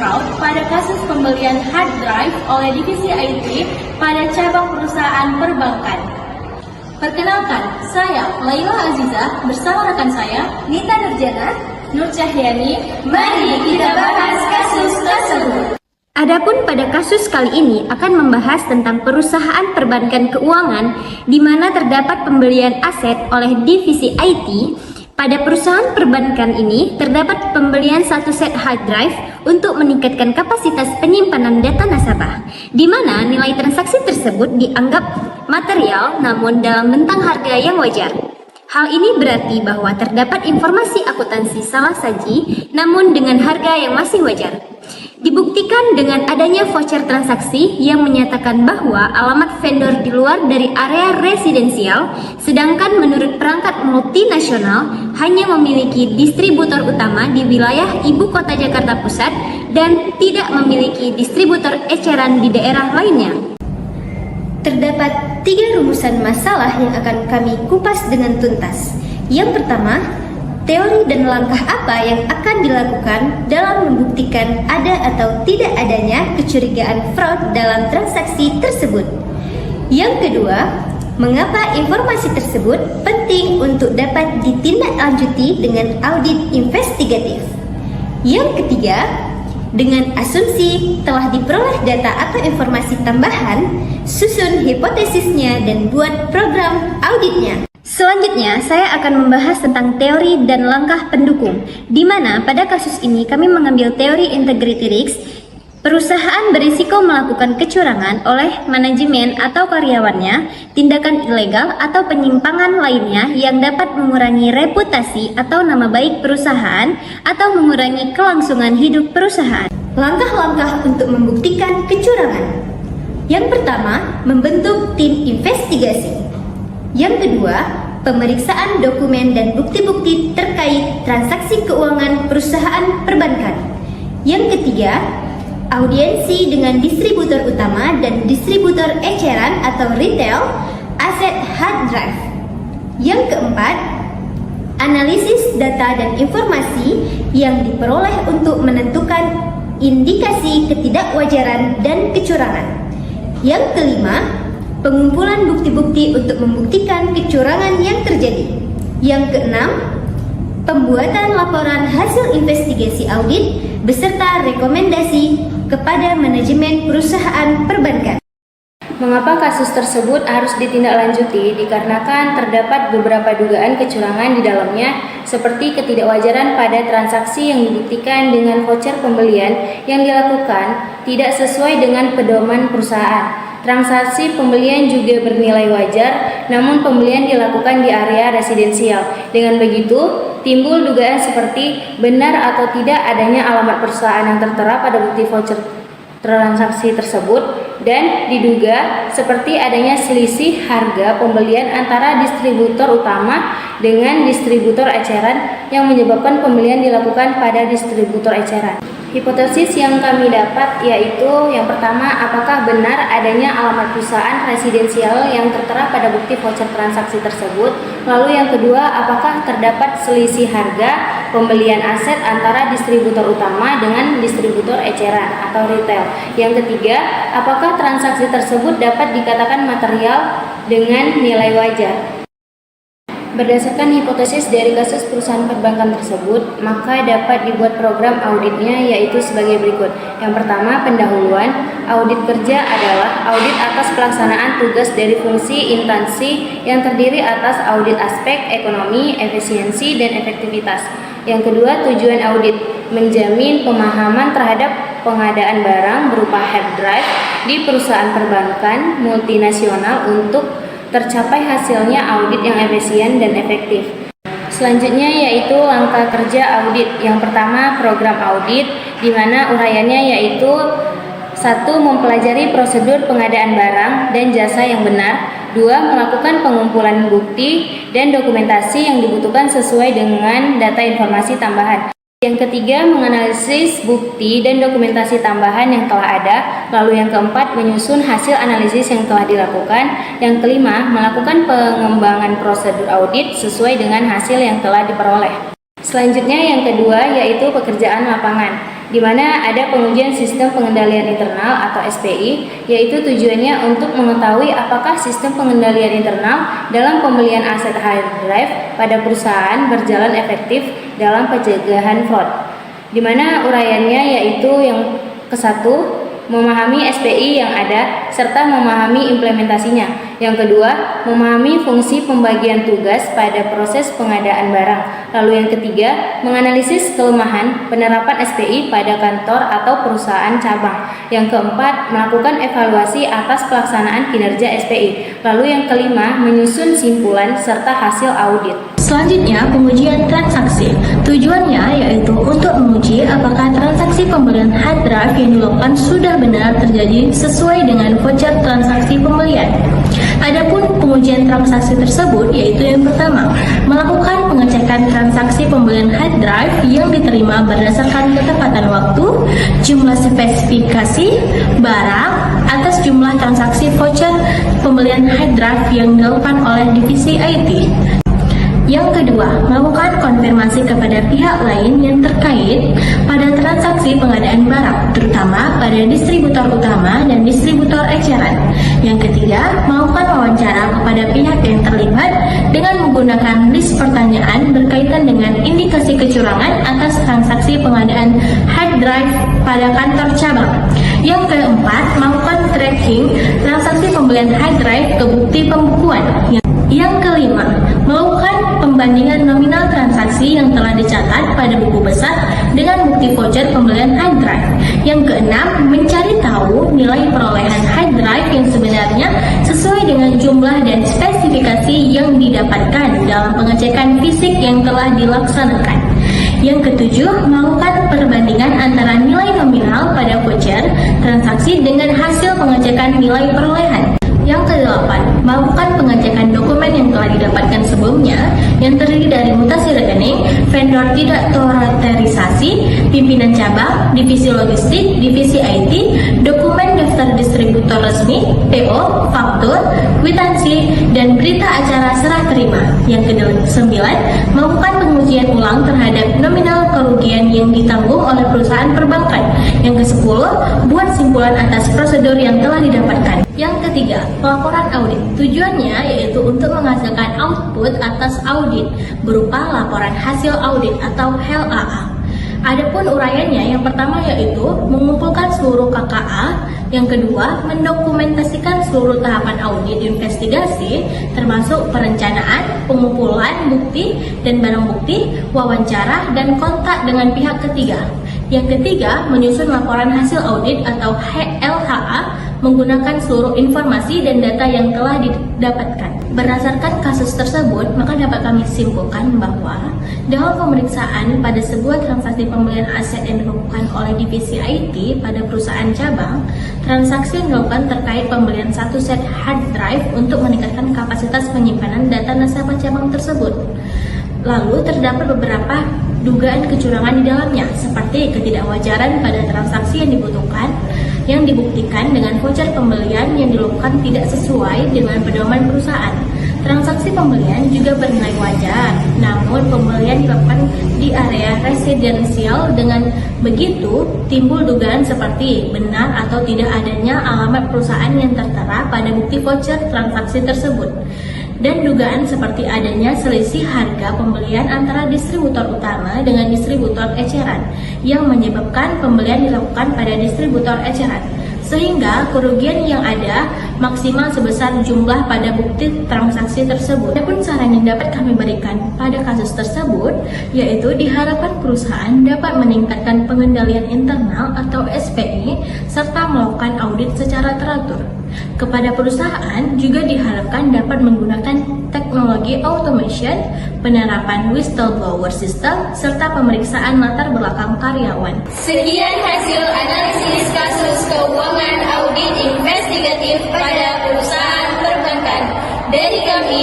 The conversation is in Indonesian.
fraud pada kasus pembelian hard drive oleh divisi IT pada cabang perusahaan perbankan. Perkenalkan, saya Laila Aziza bersama rekan saya Nita Nurjana, Nur Cahyani. Mari kita bahas kasus tersebut. Adapun pada kasus kali ini akan membahas tentang perusahaan perbankan keuangan di mana terdapat pembelian aset oleh divisi IT. Pada perusahaan perbankan ini terdapat pembelian satu set hard drive untuk meningkatkan kapasitas penyimpanan data nasabah, di mana nilai transaksi tersebut dianggap material namun dalam bentang harga yang wajar. Hal ini berarti bahwa terdapat informasi akuntansi salah saji namun dengan harga yang masih wajar. Dibuktikan dengan adanya voucher transaksi yang menyatakan bahwa alamat vendor di luar dari area residensial, sedangkan menurut perangkat multinasional hanya memiliki distributor utama di wilayah ibu kota Jakarta Pusat dan tidak memiliki distributor eceran di daerah lainnya. Terdapat 3 rumusan masalah yang akan kami kupas dengan tuntas. Yang pertama, teori dan langkah apa yang akan dilakukan dalam membuktikan ada atau tidak adanya kecurigaan fraud dalam transaksi tersebut. Yang kedua, mengapa informasi tersebut penting untuk dapat ditindaklanjuti dengan audit investigatif. Yang ketiga, dengan asumsi telah diperoleh data atau informasi tambahan, susun hipotesisnya dan buat program auditnya. Selanjutnya, saya akan membahas tentang teori dan langkah pendukung, di mana pada kasus ini kami mengambil teori integrity risk. Perusahaan berisiko melakukan kecurangan oleh manajemen atau karyawannya, tindakan ilegal atau penyimpangan lainnya yang dapat mengurangi reputasi atau nama baik perusahaan atau mengurangi kelangsungan hidup perusahaan. Langkah-langkah untuk membuktikan kecurangan. Yang pertama, membentuk tim investigasi. Yang kedua, pemeriksaan dokumen dan bukti-bukti terkait transaksi keuangan perusahaan perbankan. Yang ketiga, audiensi dengan distributor utama dan distributor eceran atau retail aset hard drive. Yang keempat, analisis data dan informasi yang diperoleh untuk menentukan indikasi ketidakwajaran dan kecurangan. Yang kelima, pengumpulan bukti-bukti untuk membuktikan kecurangan yang terjadi. Yang keenam, pembuatan laporan hasil investigasi audit beserta rekomendasi kepada manajemen perusahaan perbankan. Mengapa kasus tersebut harus ditindaklanjuti? Dikarenakan terdapat beberapa dugaan kecurangan di dalamnya, seperti ketidakwajaran pada transaksi yang dibuktikan dengan voucher pembelian yang dilakukan tidak sesuai dengan pedoman perusahaan. Transaksi pembelian juga bernilai wajar, namun pembelian dilakukan di area residensial. Dengan begitu, timbul dugaan seperti benar atau tidak adanya alamat perusahaan yang tertera pada bukti voucher transaksi tersebut, dan diduga seperti adanya selisih harga pembelian antara distributor utama dengan distributor eceran yang menyebabkan pembelian dilakukan pada distributor eceran. Hipotesis yang kami dapat yaitu yang pertama, apakah benar adanya alamat perusahaan residensial yang tertera pada bukti voucher transaksi tersebut. Lalu yang kedua, apakah terdapat selisih harga pembelian aset antara distributor utama dengan distributor eceran atau retail. Yang ketiga, apakah transaksi tersebut dapat dikatakan material dengan nilai wajar. Berdasarkan hipotesis dari kasus perusahaan perbankan tersebut, maka dapat dibuat program auditnya yaitu sebagai berikut. Yang pertama, pendahuluan. Audit kerja adalah audit atas pelaksanaan tugas dari fungsi instansi yang terdiri atas audit aspek ekonomi, efisiensi, dan efektivitas. Yang kedua, tujuan audit menjamin pemahaman terhadap pengadaan barang berupa hard drive di perusahaan perbankan multinasional untuk tercapai hasilnya audit yang efisien dan efektif. Selanjutnya yaitu langkah kerja audit. Yang pertama, program audit, di mana uraiannya yaitu 1. Mempelajari prosedur pengadaan barang dan jasa yang benar. 2. Melakukan pengumpulan bukti dan dokumentasi yang dibutuhkan sesuai dengan data informasi tambahan. Yang ketiga, menganalisis bukti dan dokumentasi tambahan yang telah ada. Lalu yang keempat, menyusun hasil analisis yang telah dilakukan. Yang kelima, melakukan pengembangan prosedur audit sesuai dengan hasil yang telah diperoleh. Selanjutnya yang kedua yaitu pekerjaan lapangan. di mana ada pengujian sistem pengendalian internal atau SPI, yaitu tujuannya untuk mengetahui apakah sistem pengendalian internal dalam pembelian aset hard drive pada perusahaan berjalan efektif dalam pencegahan fraud. Di mana uraiannya yaitu yang ke-1, memahami SPI yang ada serta memahami implementasinya. Yang kedua, memahami fungsi pembagian tugas pada proses pengadaan barang. Lalu yang ketiga, menganalisis kelemahan penerapan SPI pada kantor atau perusahaan cabang. Yang keempat, melakukan evaluasi atas pelaksanaan kinerja SPI. Lalu yang kelima, menyusun simpulan serta hasil audit. Selanjutnya, pengujian transaksi. Tujuannya yaitu untuk menguji apakah transaksi pembelian hard drive yang dilakukan sudah benar terjadi sesuai dengan voucher transaksi pembelian. Adapun pengujian transaksi tersebut yaitu yang pertama, melakukan pengecekan transaksi pembelian hard drive yang diterima berdasarkan ketepatan waktu, jumlah spesifikasi, barang, atas jumlah transaksi voucher pembelian hard drive yang dilakukan oleh divisi IT. Yang kedua, melakukan konfirmasi kepada pihak lain yang terkait pada transaksi pengadaan barang, terutama pada distributor utama dan distributor eceran. Yang ketiga, melakukan wawancara kepada pihak yang terlibat dengan menggunakan list pertanyaan berkaitan dengan indikasi kecurangan atas transaksi pengadaan hard drive pada kantor cabang. Yang keempat, melakukan tracking transaksi pembelian hard drive ke bukti pembukuan. Yang kelima, melakukan pembandingan nominal transaksi yang telah dicatat pada buku besar dengan bukti voucher pembelian hard drive. Yang keenam, mencari tahu nilai perolehan hard drive yang sebenarnya sesuai dengan jumlah dan spesifikasi yang didapatkan dalam pengecekan fisik yang telah dilaksanakan. Yang ketujuh, melakukan perbandingan antara nilai nominal pada voucher transaksi dengan hasil pengecekan nilai perolehan. Yang kedelapan, melakukan pengecekan dokumen yang telah didapatkan sebelumnya yang terdiri dari mutasi rekening, vendor tidak teraterisasi, pimpinan cabang, divisi logistik, divisi IT, dokumen daftar distributor resmi, PO, faktur, kwitansi, dan berita acara serah terima. Yang kesembilan, melakukan pengujian ulang terhadap nominal kerugian yang ditanggung oleh perusahaan perbankan. Yang kesepuluh, buat simpulan atas prosedur yang telah didapatkan. Yang ketiga, pelaporan audit. Tujuannya yaitu untuk menghasilkan output atas audit berupa laporan hasil audit atau LAA. Adapun uraiannya, yang pertama yaitu mengumpulkan seluruh KKA, yang kedua mendokumentasikan seluruh tahapan audit investigasi termasuk perencanaan, pengumpulan bukti dan barang bukti, wawancara dan kontak dengan pihak ketiga. Yang ketiga, menyusun laporan hasil audit atau LHA menggunakan seluruh informasi dan data yang telah didapatkan. Berdasarkan kasus tersebut, maka dapat kami simpulkan bahwa dalam pemeriksaan pada sebuah transaksi pembelian aset yang dilakukan oleh divisi IT pada perusahaan cabang, transaksi yang dilakukan terkait pembelian satu set hard drive untuk meningkatkan kapasitas penyimpanan data nasabah cabang tersebut. Lalu terdapat beberapa dugaan kecurangan di dalamnya, seperti ketidakwajaran pada transaksi yang dibutuhkan, yang dibuktikan dengan voucher pembelian yang dilakukan tidak sesuai dengan pedoman perusahaan. Transaksi pembelian juga bernilai wajar, namun pembelian dilakukan di area residensial. Dengan begitu, timbul dugaan seperti benar atau tidak adanya alamat perusahaan yang tertera pada bukti voucher transaksi tersebut. Dan dugaan seperti adanya selisih harga pembelian antara distributor utama dengan distributor eceran yang menyebabkan pembelian dilakukan pada distributor eceran, sehingga kerugian yang ada maksimal sebesar jumlah pada bukti transaksi tersebut. Adapun saran yang dapat kami berikan pada kasus tersebut yaitu diharapkan perusahaan dapat meningkatkan pengendalian internal atau SPI serta melakukan audit secara teratur. Kepada perusahaan juga diharapkan dapat menggunakan teknologi automation, penerapan whistleblower system, serta pemeriksaan latar belakang karyawan. Sekian hasil analisis kasus keuangan audit investigatif pada perusahaan perbankan dari kami.